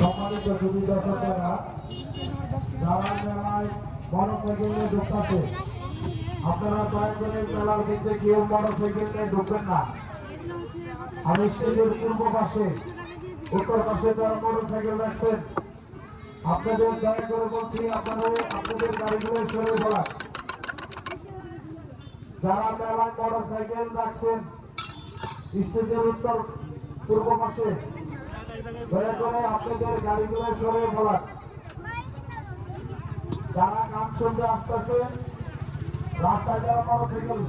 সম্মানিত সুধী দর্শকেরা, যারা মেলায় মোটরসাইকেল নিয়ে ঢুকতেছে, আপনারা দয়া করে মেলার ভিতরে কেউ মোটরসাইকেল নিয়ে ঢুকবেন না। আর স্টেজের পূর্ব পাশে, উত্তর পাশে যারা মোটরসাইকেল রাখছেন, আপনাদের দয়া করে বলছি আপনাদের গাড়িগুলো সরে বলার। যারা মেলায় মোটরসাইকেল রাখছেন স্টেজের উত্তর পূর্ব পাশে, দয়া করে আপনাদের গাড়িগুলো সরে বলার। যারা নাম শুনতে আসতেছে রাস্তায় যারা মোটরসাইকেল